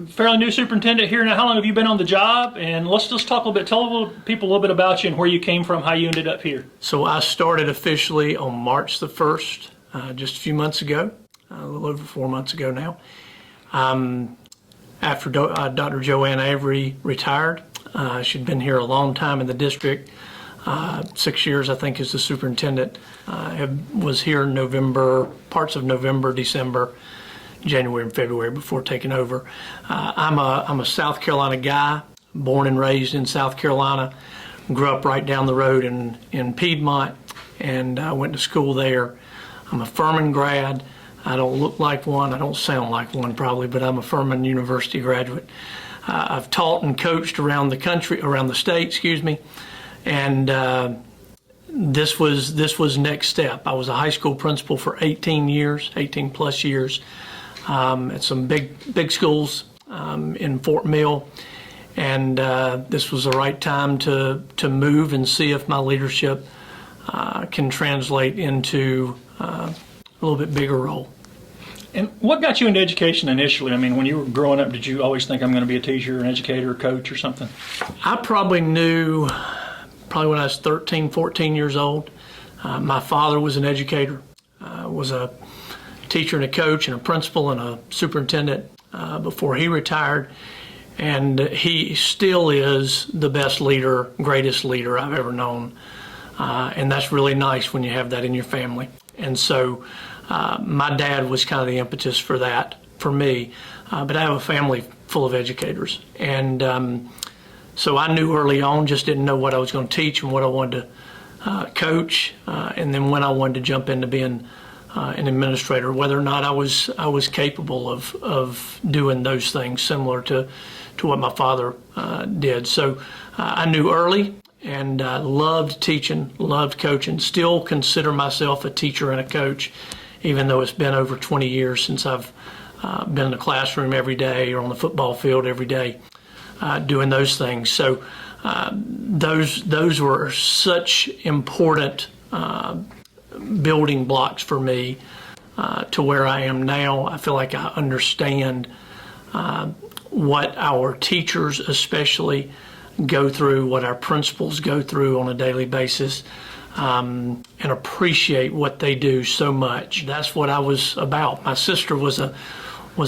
fairly new superintendent here now. How long have you been on the job? And let's just talk a little bit, tell people a little bit about you and where you came from, how you ended up here. So I started officially on March the 1st, just a few months ago, a little over 4 months ago now. After Dr. Joanne Avery retired, she'd been here a long time in the district, 6 years I think as the superintendent. Was here in November, parts of November, December, January and February before taking over. I'm a South Carolina guy, born and raised in South Carolina, grew up right down the road in Piedmont, and went to school there. I'm a Furman grad. I don't look like one, I don't sound like one probably, but I'm a Furman University graduate. I've taught and coached around the country, around the state, excuse me, and this was next step. I was a high school principal for 18 plus years, at some big schools in Fort Mill, and this was the right time to move and see if my leadership can translate into a little bit bigger role. And what got you into education initially? I mean, when you were growing up, did you always think I'm going to be a teacher, an educator, a coach, or something? I probably knew, when I was 13, 14 years old. My father was an educator, was a teacher and a coach and a principal and a superintendent before he retired. And he still is the best leader, greatest leader I've ever known. And that's really nice when you have that in your family. And so my dad was kind of the impetus for that, for me. But I have a family full of educators. And so I knew early on, just didn't know what I was going to teach and what I wanted to coach, and then when I wanted to jump into being an administrator, whether or not I was capable of doing those things similar to what my father did. So I knew early, and loved teaching, loved coaching, still consider myself a teacher and a coach, even though it's been over 20 years since I've been in the classroom every day or on the football field every day. Doing those things. So those were such important building blocks for me to where I am now. I feel like I understand what our teachers especially go through, what our principals go through on a daily basis, and appreciate what they do so much. That's what I was about. My sister was a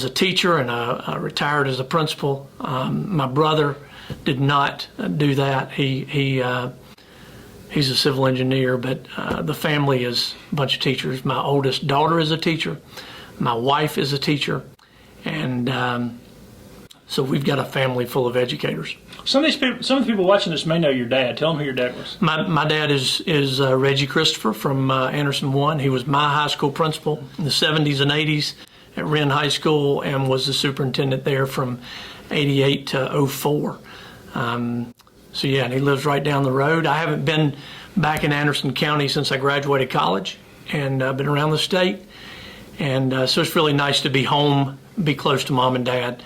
teacher and retired as a principal. My brother did not do that. He's a civil engineer, but the family is a bunch of teachers. My oldest daughter is a teacher. My wife is a teacher. And so we've got a family full of educators. Some of the people watching this may know your dad. Tell them who your dad was. My dad is Reggie Christopher from Anderson 1. He was my high school principal in the 70s and 80s. At Wren High School, and was the superintendent there from 88 to 04. So yeah, and he lives right down the road. I haven't been back in Anderson County since I graduated college, and I've been around the state. And so it's really nice to be home, be close to mom and dad,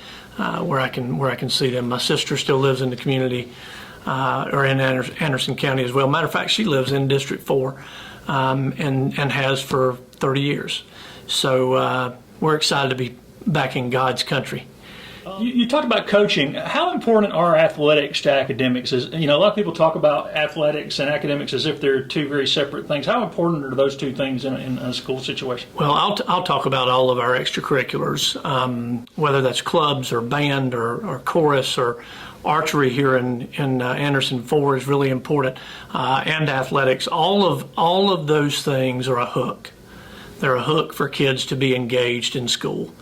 where I can see them. My sister still lives in the community, or in Anderson County as well. Matter of fact, she lives in District 4, and has for 30 years. So we're excited to be back in God's country. You talked about coaching. How important are athletics to academics? A lot of people talk about athletics and academics as if they're two very separate things. How important are those two things in a school situation? Well, I'll talk about all of our extracurriculars, whether that's clubs or band or chorus or archery here in Anderson 4 is really important, and athletics. All of those things are a hook. They're a hook for kids to be engaged in school.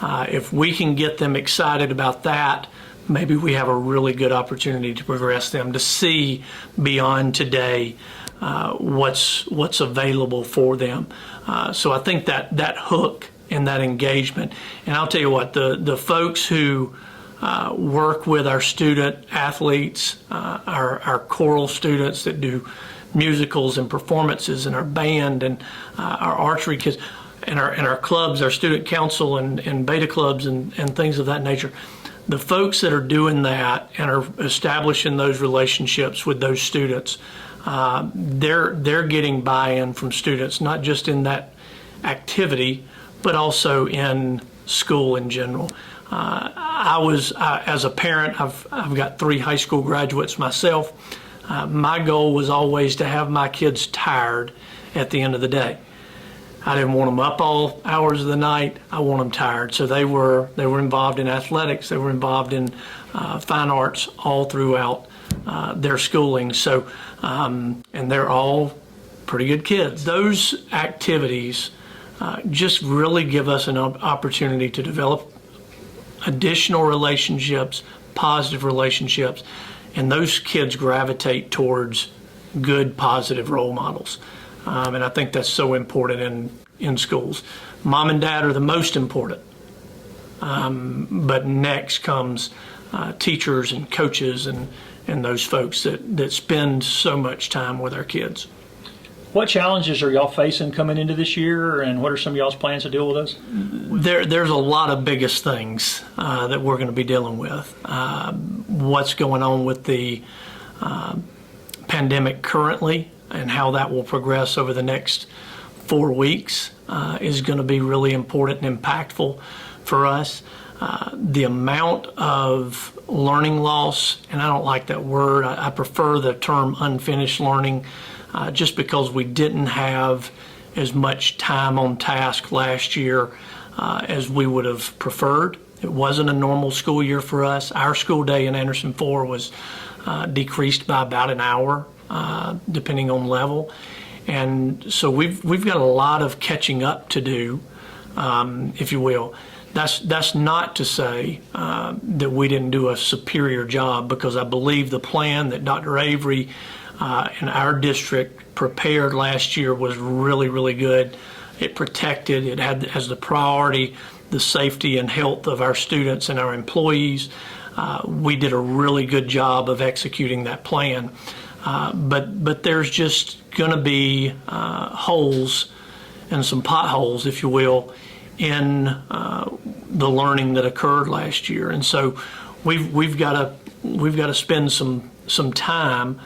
If we can get them excited about that, maybe we have a really good opportunity to progress them, to see beyond today what's available for them. So I think that hook and that engagement, and I'll tell you what, the folks who work with our student athletes, our choral students that do musicals and performances, and our band and our archery kids, and our clubs, our student council and beta clubs and things of that nature. The folks that are doing that and are establishing those relationships with those students, they're getting buy-in from students, not just in that activity, but also in school in general. as a parent, I've got 3 high school graduates myself. My goal was always to have my kids tired at the end of the day. I didn't want them up all hours of the night. I want them tired. So they were involved in athletics. They were involved in fine arts all throughout their schooling. So, and they're all pretty good kids. Those activities just really give us an opportunity to develop additional relationships, positive relationships, and those kids gravitate towards good, positive role models. And I think that's so important in schools. Mom and dad are the most important, but next comes teachers and coaches and those folks that spend so much time with our kids. What challenges are y'all facing coming into this year, and what are some of y'all's plans to deal with those? There's a lot of biggest things that we're going to be dealing with. What's going on with the pandemic currently and how that will progress over the next 4 weeks is going to be really important and impactful for us. The amount of learning loss, and I don't like that word, I prefer the term unfinished learning, just because we didn't have as much time on task last year as we would have preferred. It wasn't a normal school year for us. Our school day in Anderson 4 was decreased by about an hour, depending on level. And so we've got a lot of catching up to do, if you will. That's not to say that we didn't do a superior job, because I believe the plan that Dr. Avery and our district prepared last year was really, really good. It protected, it had as the priority the safety and health of our students and our employees. We did a really good job of executing that plan. But there's just going to be holes and some potholes, if you will, in the learning that occurred last year. And so we've got to spend some time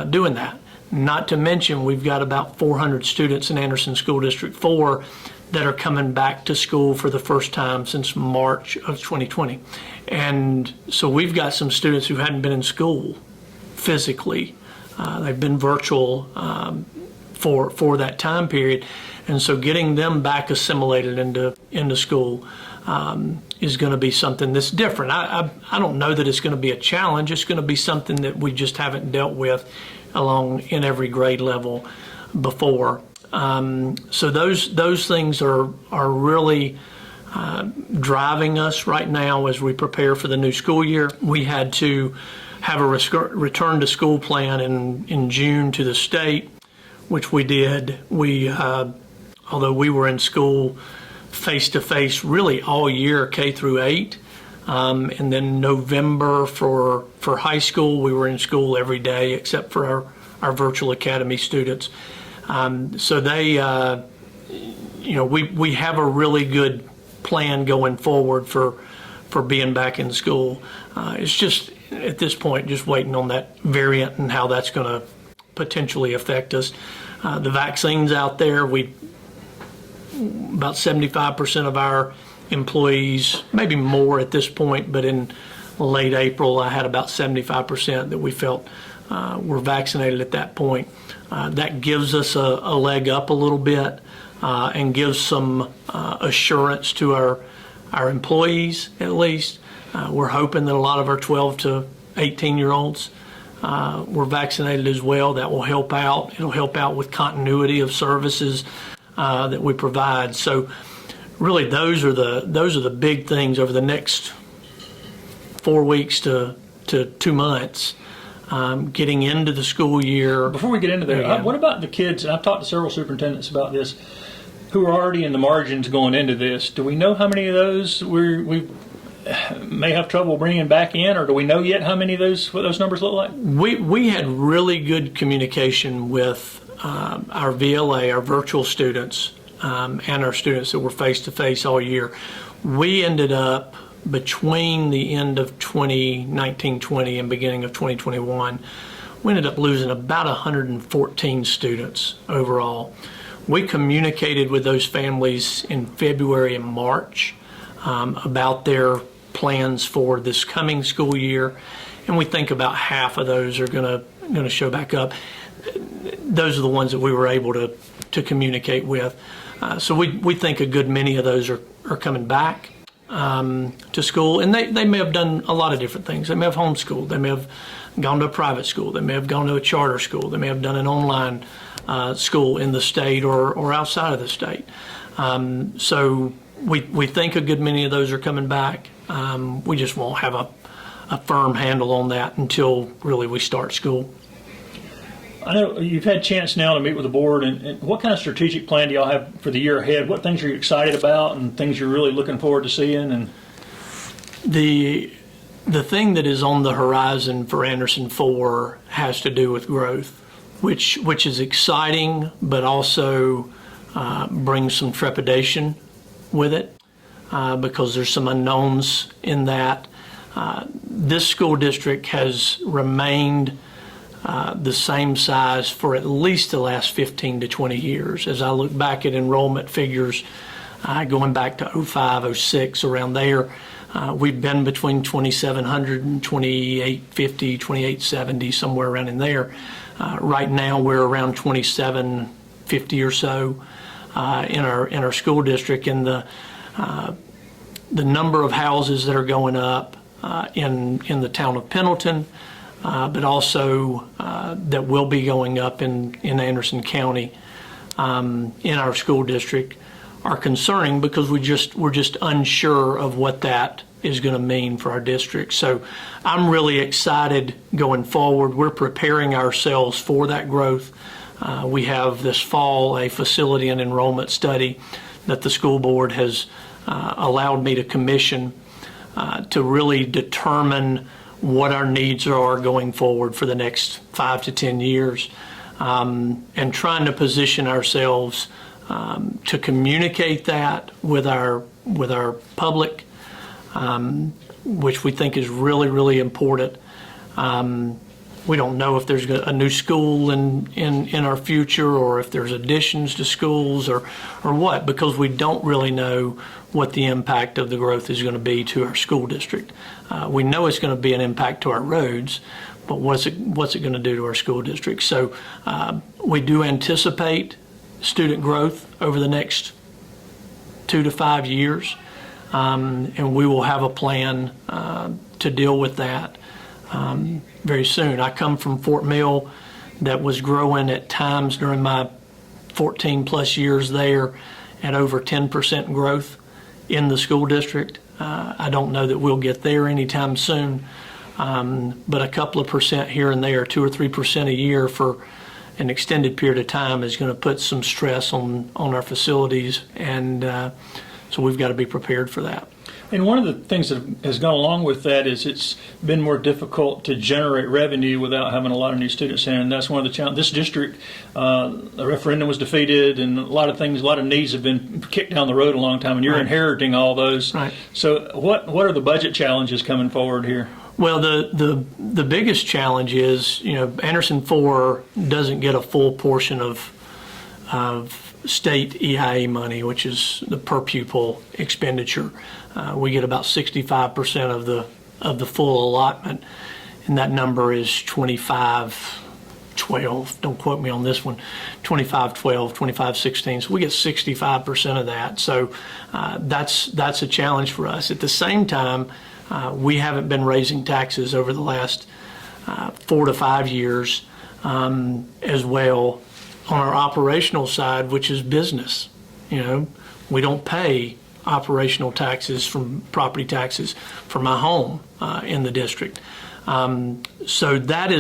doing that. Not to mention, we've got about 400 students in Anderson School District 4 that are coming back to school for the first time since March of 2020. And so we've got some students who hadn't been in school physically. They've been virtual for that time period. And so getting them back assimilated into school is going to be something that's different. I don't know that it's going to be a challenge. It's going to be something that we just haven't dealt with in every grade level before. So those things are really driving us right now as we prepare for the new school year. We had to have a return to school plan in June to the state, which we did. Although we were in school face-to-face really all year, K through 8, and then November for high school, we were in school every day except for our virtual academy students. So they, we have a really good plan going forward for being back in school. It's just, at this point, just waiting on that variant and how that's going to potentially affect us. The vaccines out there, about 75% of our employees, maybe more at this point, but in late April, I had about 75% that we felt were vaccinated at that point. That gives us a leg up a little bit and gives some assurance to our employees, at least. We're hoping that a lot of our 12 to 18-year-olds were vaccinated as well. That will help out. It'll help out with continuity of services that we provide. So really those are the big things over the next 4 weeks to 2 months, getting into the school year. Before we get into that, what about the kids? And I've talked to several superintendents about this, who are already in the margins going into this. Do we know how many of those we may have trouble bringing back in, or do we know yet how many of what those numbers look like? We had really good communication with our VLA, our virtual students, and our students that were face-to-face all year. We ended up, between the end of 2019-20 and beginning of 2021, we ended up losing about 114 students overall. We communicated with those families in February and March about their plans for this coming school year, and we think about half of those are going to show back up. Those are the ones that we were able to communicate with. So we think a good many of those are coming back to school, and they may have done a lot of different things. They may have homeschooled. They may have gone to a private school. They may have gone to a charter school. They may have done an online school in the state or outside of the state. So we think a good many of those are coming back. We just won't have a firm handle on that until really we start school. I know you've had a chance now to meet with the board, and what kind of strategic plan do y'all have for the year ahead? What things are you excited about and things you're really looking forward to seeing? And The thing that is on the horizon for Anderson 4 has to do with growth, which is exciting, but also brings some trepidation with it because there's some unknowns in that. This school district has remained the same size for at least the last 15 to 20 years. As I look back at enrollment figures going back to 05, 06, around there, we've been between 2,700 and 2,850, 2,870, somewhere around in there. Right now we're around 2,750 or so in our school district, and the number of houses that are going up in the town of Pendleton, but also that will be going up in Anderson County in our school district are concerning because we're just unsure of what that is going to mean for our district. So I'm really excited going forward. We're preparing ourselves for that growth. We have this fall a facility and enrollment study that the school board has allowed me to commission to really determine what our needs are going forward for the next 5 to 10 years, and trying to position ourselves to communicate that with our public, which we think is really, really important. We don't know if there's a new school in our future, or if there's additions to schools or what, because we don't really know what the impact of the growth is going to be to our school district. We know it's going to be an impact to our roads, but what's it going to do to our school district? So we do anticipate student growth over the next 2 to 5 years, and we will have a plan to deal with that very soon. I come from Fort Mill that was growing at times during my 14 plus years there at over 10% growth in the school district. I don't know that we'll get there anytime soon, but a couple of percent here and there, 2 or 3% a year for an extended period of time is going to put some stress on our facilities, and so we've got to be prepared for that. And one of the things that has gone along with that is it's been more difficult to generate revenue without having a lot of new students in, and that's one of the challenges. This district, the referendum was defeated, and a lot of needs have been kicked down the road a long time, and you're Right. inheriting all those. Right. So what are the budget challenges coming forward here? Well, the biggest challenge is, Anderson 4 doesn't get a full portion of state EIA money, which is the per pupil expenditure. We get about 65% of the full allotment, and that number is 2512. Don't quote me on this one. 2512, 2516. So we get 65% of that. So that's a challenge for us. At the same time, we haven't been raising taxes over the last 4 to 5 years as well on our operational side, which is business. We don't pay operational taxes from property taxes for my home in the district. So that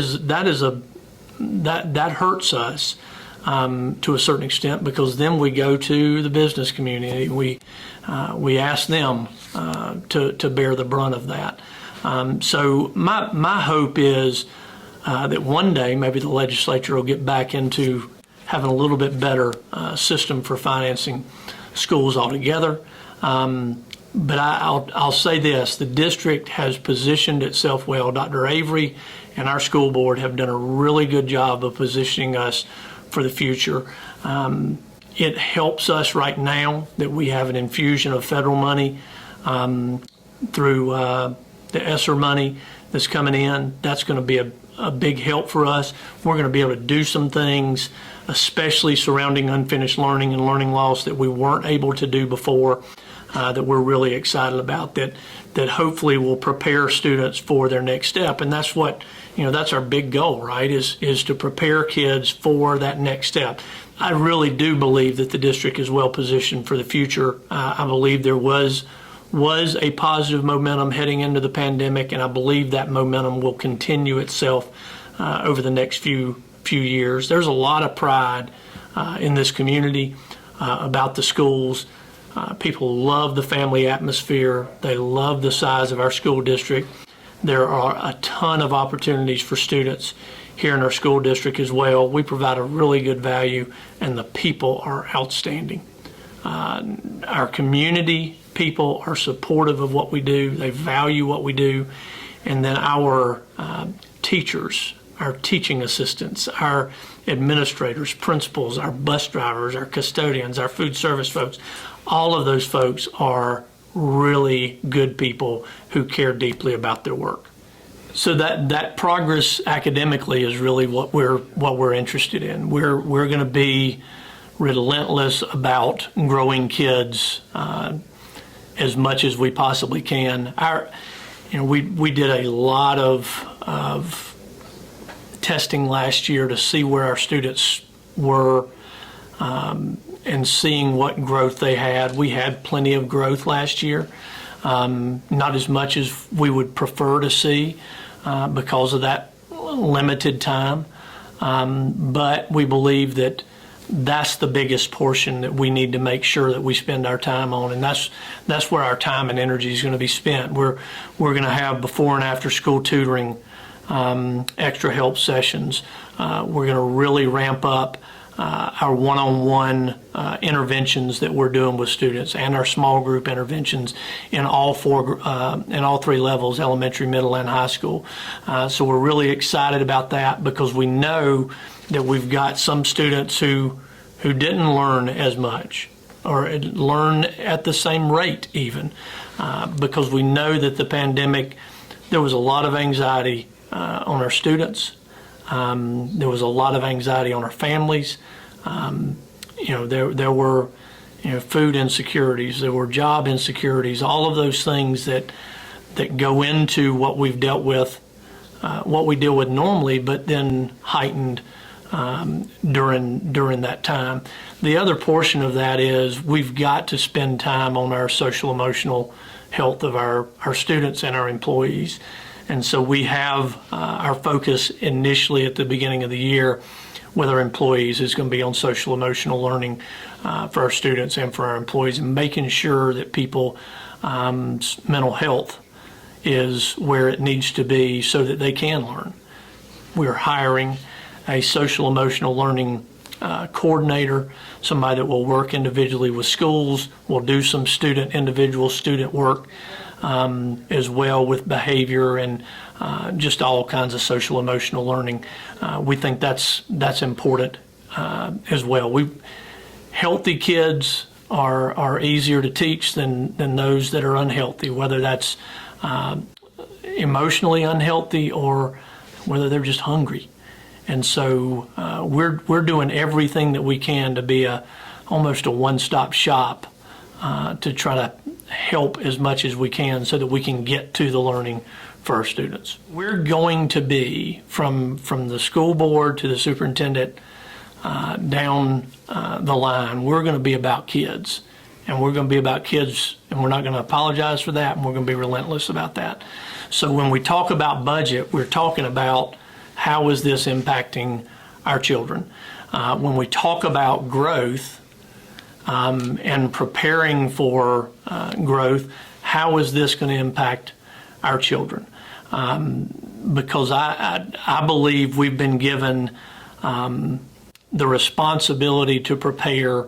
hurts us to a certain extent, because then we go to the business community. We ask them to bear the brunt of that. So my hope is that one day maybe the legislature will get back into having a little bit better system for financing schools altogether. But I'll say this, the district has positioned itself well. Dr. Avery and our school board have done a really good job of positioning us for the future. It helps us right now that we have an infusion of federal money through the ESSER money that's coming in. That's going to be a big help for us. We're going to be able to do some things, especially surrounding unfinished learning and learning loss, that we weren't able to do before, that we're really excited about, that hopefully will prepare students for their next step. And that's what, that's our big goal, right, is to prepare kids for that next step. I really do believe that the district is well positioned for the future. I believe there was a positive momentum heading into the pandemic, and I believe that momentum will continue itself over the next few years. There's a lot of pride in this community about the schools. People love the family atmosphere. They love the size of our school district. There are a ton of opportunities for students here in our school district as well. We provide a really good value, and the people are outstanding. Our community people are supportive of what we do. They value what we do. And then our teachers, our teaching assistants, our administrators, principals, our bus drivers, our custodians, our food service folks, all of those folks are really good people who care deeply about their work. So that progress academically is really what we're interested in. We're going to be relentless about growing kids as much as we possibly can. We did a lot of testing last year to see where our students were and seeing what growth they had. We had plenty of growth last year, not as much as we would prefer to see because of that limited time. But we believe that that's the biggest portion that we need to make sure that we spend our time on, and that's where our time and energy is going to be spent. We're going to have before and after school tutoring, extra help sessions. We're going to really ramp up our one-on-one interventions that we're doing with students, and our small group interventions in all three levels, elementary, middle, and high school. So we're really excited about that, because we know that we've got some students who didn't learn as much or learn at the same rate even, because we know that the pandemic, there was a lot of anxiety on our students. There was a lot of anxiety on our families. There were food insecurities, there were job insecurities, all of those things that go into what we've dealt with, what we deal with normally, but then heightened during that time. The other portion of that is we've got to spend time on our social emotional health of our students and our employees. And so we have our focus initially at the beginning of the year with our employees is going to be on social emotional learning for our students and for our employees, and making sure that people's mental health is where it needs to be so that they can learn. We're hiring a social emotional learning coordinator, somebody that will work individually with schools, will do some individual student work as well with behavior and just all kinds of social emotional learning. We think that's important as well. Healthy kids are easier to teach than those that are unhealthy, whether that's emotionally unhealthy or whether they're just hungry. And so we're doing everything that we can to be almost a one-stop shop to try to help as much as we can so that we can get to the learning for our students. We're going to be, from the school board to the superintendent down the line, we're going to be about kids. And we're going to be about kids, and we're not going to apologize for that, and we're going to be relentless about that. So when we talk about budget, we're talking about how is this impacting our children. When we talk about growth and preparing for growth, how is this going to impact our children? Because I believe we've been given the responsibility to prepare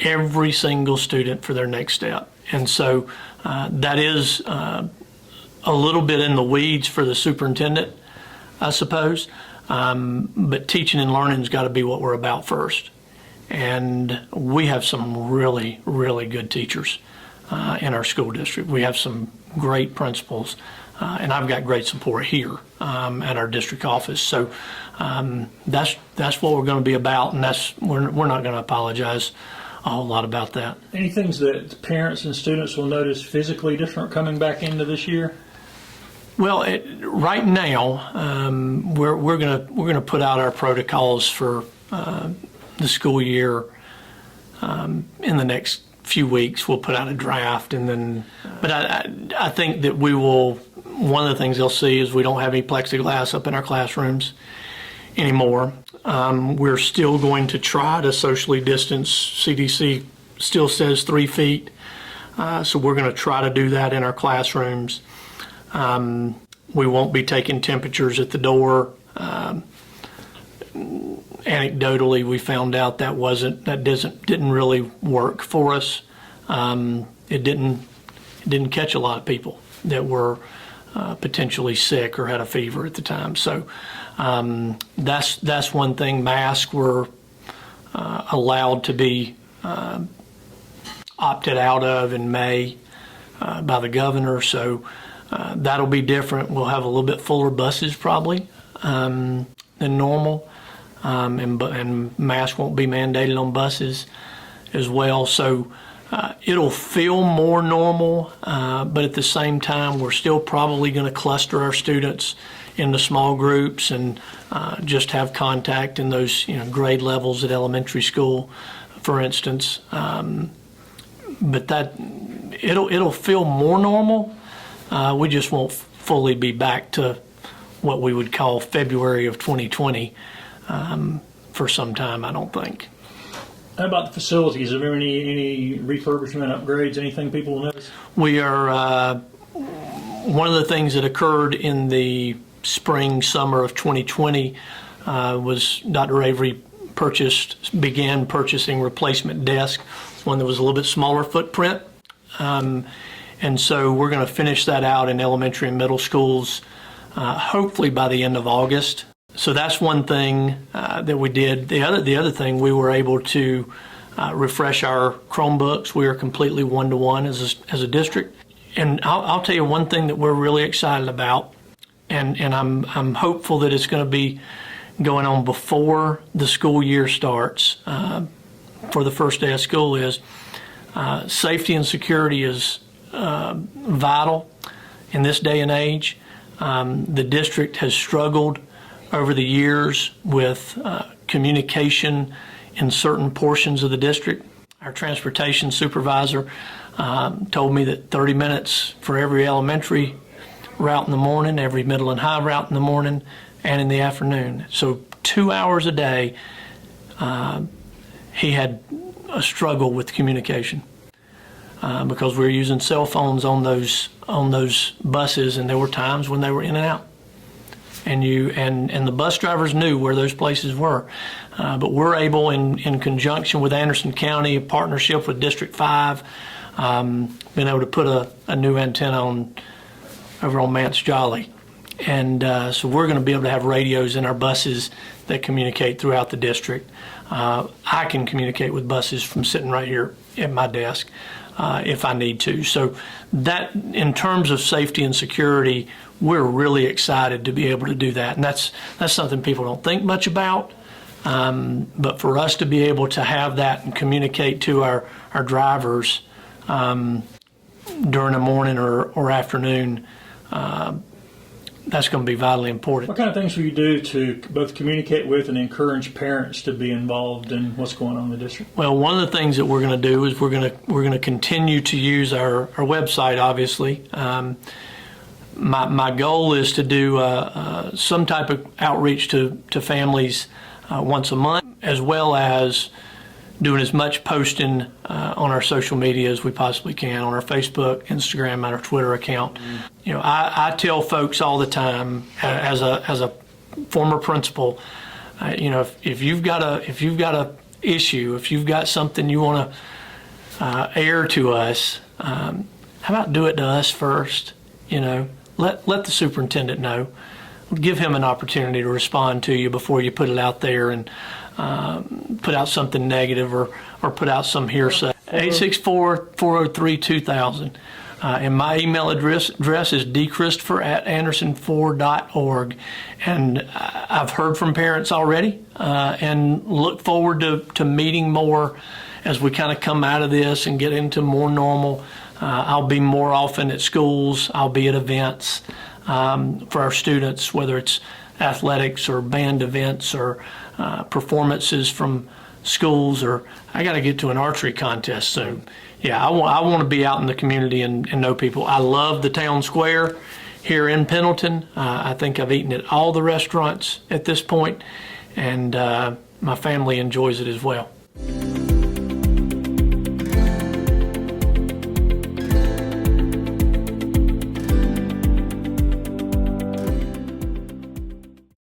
every single student for their next step. And so that is a little bit in the weeds for the superintendent, I suppose, but teaching and learning's got to be what we're about first. And we have some really, really good teachers in our school district. We have some great principals, and I've got great support here at our district office. So that's what we're going to be about, and we're not going to apologize a whole lot about that. Any things that parents and students will notice physically different coming back into this year? Well, right now we're gonna put out our protocols for the school year in the next few weeks. We'll put out a draft, and then. But I think that we will. One of the things they'll see is we don't have any plexiglass up in our classrooms anymore. We're still going to try to socially distance. CDC still says 3 feet, so we're going to try to do that in our classrooms. We won't be taking temperatures at the door. Anecdotally, we found out that didn't really work for us. It didn't catch a lot of people that were potentially sick or had a fever at the time. So that's one thing. Masks were allowed to be opted out of in May by the governor. So that'll be different. We'll have a little bit fuller buses probably than normal, and masks won't be mandated on buses as well. So it'll feel more normal, but at the same time, we're still probably going to cluster our students into small groups and just have contact in those grade levels at elementary school, for instance. But that it'll feel more normal. We just won't fully be back to what we would call February of 2020 for some time, I don't think. How about the facilities? Are there any refurbishment, upgrades, anything people will notice? We are, one of the things that occurred in the spring, summer of 2020 was Dr. Avery began purchasing replacement desks, one that was a little bit smaller footprint. And so we're going to finish that out in elementary and middle schools, hopefully by the end of August. So that's one thing that we did. The other thing, we were able to refresh our Chromebooks. We are completely one-to-one as a district. And I'll tell you one thing that we're really excited about, and I'm hopeful that it's going to be going on before the school year starts for the first day of school, is safety and security is vital in this day and age. The district has struggled over the years with communication in certain portions of the district. Our transportation supervisor told me that 30 minutes for every elementary route in the morning, every middle and high route in the morning, and in the afternoon. So 2 hours a day, he had a struggle with communication because we were using cell phones on those buses, and there were times when they were in and out. And the bus drivers knew where those places were. But we're able, in conjunction with Anderson County, a partnership with District 5, been able to put a new antenna over on Mance Jolly. And so we're going to be able to have radios in our buses that communicate throughout the district. I can communicate with buses from sitting right here at my desk if I need to. So that, in terms of safety and security, we're really excited to be able to do that. And that's something people don't think much about. But for us to be able to have that and communicate to our drivers during the morning or afternoon, that's going to be vitally important. What kind of things will you do to both communicate with and encourage parents to be involved in what's going on in the district? Well, one of the things that we're going to do is we're going to continue to use our website, obviously. My goal is to do some type of outreach to families once a month, as well as doing as much posting on our social media as we possibly can, on our Facebook, Instagram, and our Twitter account. I tell folks all the time, as a former principal, if you've got a issue, if you've got something you want to air to us, how about do it to us first? Let the superintendent know. Give him an opportunity to respond to you before you put it out there and put out something negative or put out some hearsay. 864-403-2000. And my email address is dchristopher@anderson4.org. And I've heard from parents already and look forward to meeting more as we kind of come out of this and get into more normal. I'll be more often at schools. I'll be at events for our students, whether it's athletics or band events or performances from schools, or I got to get to an archery contest soon. Yeah, I want to be out in the community and know people. I love the town square here in Pendleton. I think I've eaten at all the restaurants at this point, and my family enjoys it as well.